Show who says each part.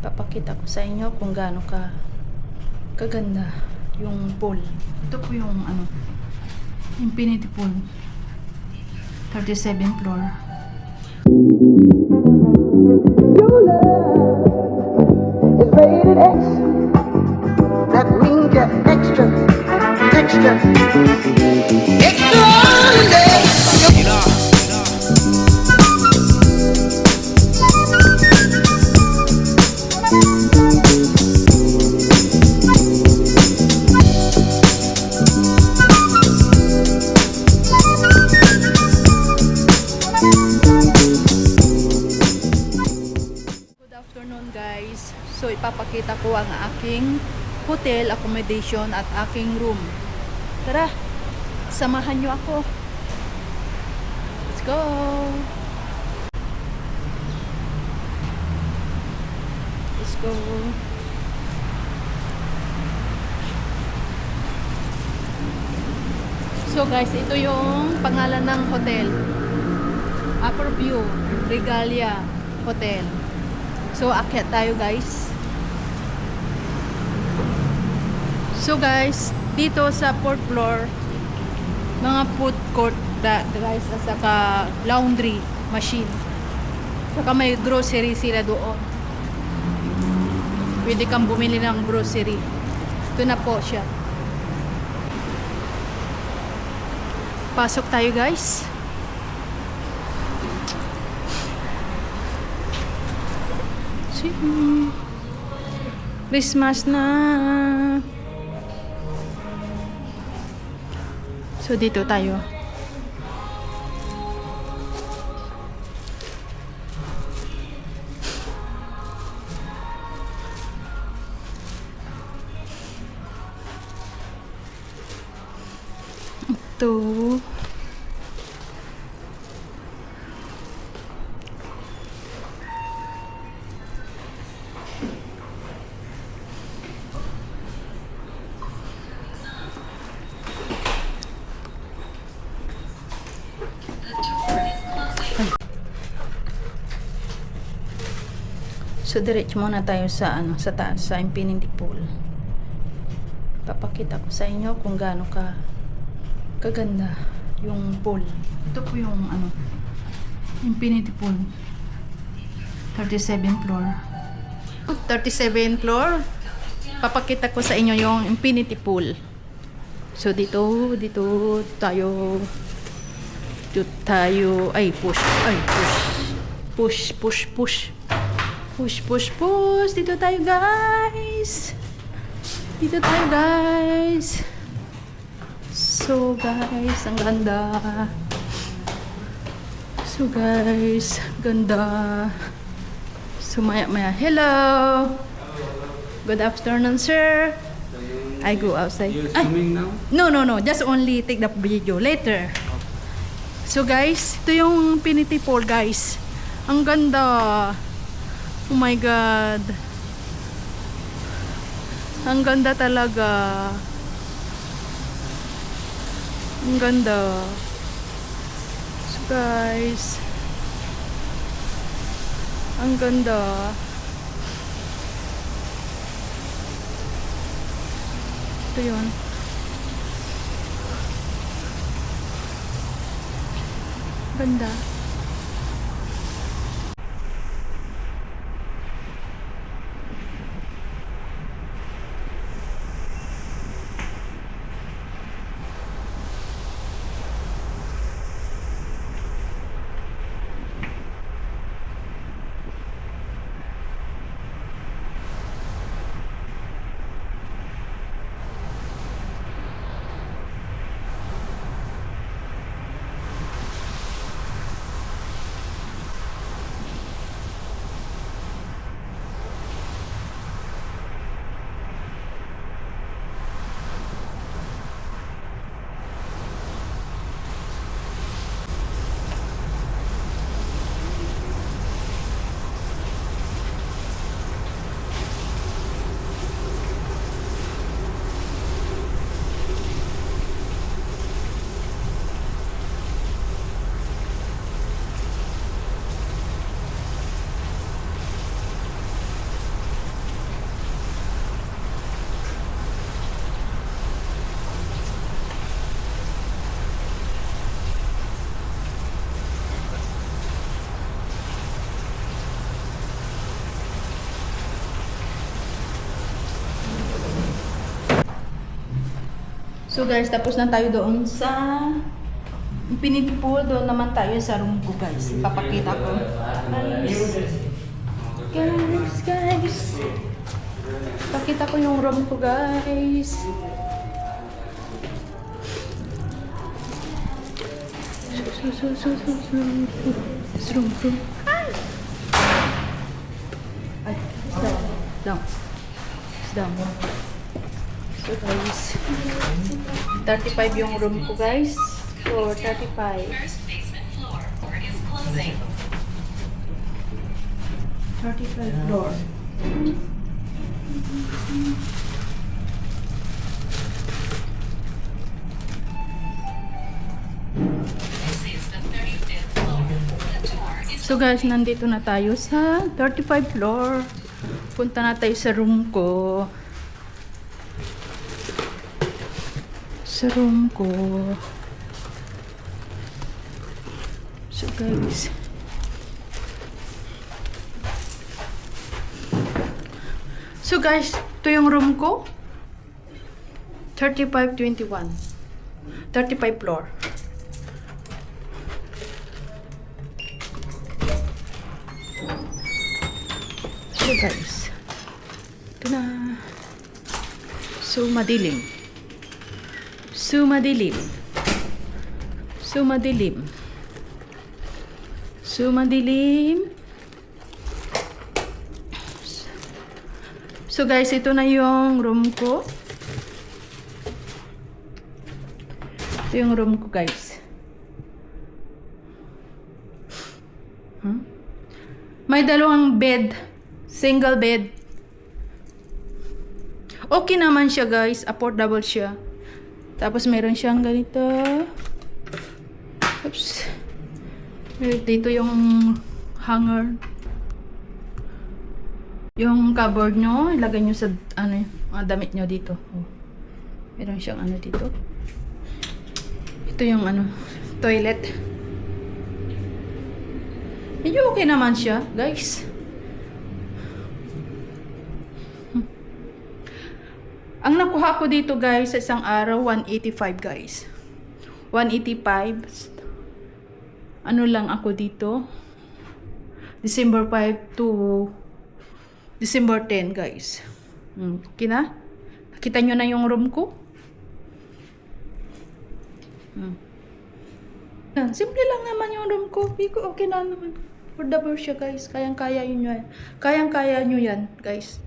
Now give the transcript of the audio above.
Speaker 1: Papakita ko sa inyo kung gaano kaganda yung pool. Ito po yung infinity pool. 37th floor.
Speaker 2: Your love is rated X. That means you're extra, extra, extraordinary.
Speaker 1: Good afternoon guys. So ipapakita ko ang aking hotel accommodation at aking room. Tara, samahan nyo ako. Let's go! Let's go! So guys, ito yung pangalan ng hotel. Upper View, Regalia Hotel. So, akyat tayo guys. So guys, dito sa 4th floor, mga food court guys, at saka laundry machine. Saka may grocery sila doon. Pwede kang bumili ng grocery. Ito na po siya. Pasok tayo guys. Christmas na. So dito tayo. Ito. So diretso muna tayo sa sa taas, sa infinity pool. Papakita ko sa inyo kung gaano kaganda yung pool. Ito po yung infinity pool. 37th floor. 37th floor. Papakita ko sa inyo yung infinity pool. So dito tayo. Ay push. Push. Dito tayo guys. So guys, ang ganda. So maya. Hello. Good afternoon, sir. I go outside.
Speaker 3: You're swimming now?
Speaker 1: No. Just only take the video later. So guys, ito yung infinity pool guys. Ang ganda. Oh my God. Ang ganda talaga. Ang ganda. So guys. Ang ganda. Ito yun. Ganda. So guys, tapos na tayo doon sa infinity pool. Doon naman tayo sa room ko guys. Ipapakita ko. Guys. Pakita ko yung room ko guys. Room. Ay, down. So guys, 35 yung room ko guys. So 35.
Speaker 3: First basement floor is closing.
Speaker 1: 35 floor.
Speaker 3: This is the 35th floor. The tour is
Speaker 1: So guys, nandito na tayo sa 35 floor. Punta na tayo sa room ko. Sa room ko. So guys. So guys, ito yung room ko. 3521. 35 floor. So guys, ito na. So madilim. So madilim. So madilim. So madilim. So guys, ito na yung room ko. Ito yung room ko guys. May dalawang bed. Single bed. Okay naman siya guys. Affordable siya. Tapos meron siyang ganito. Oops. Dito yung hanger. Yung cupboard nyo, ilagay nyo sa ano, mga damit nyo dito. Oh. Meron siyang ano dito. Ito yung ano, toilet. Medyo okay naman siya, guys. Ang nakuha ko dito guys sa isang araw, 185 guys. 185. Ano lang ako dito. December 5 to December 10 guys. Okay na? Nakita nyo na yung room ko? Yan, simple lang naman yung room ko. Okay na naman. Affordable siya guys. Kayang-kaya nyo yan. Kayang-kaya nyo yan guys.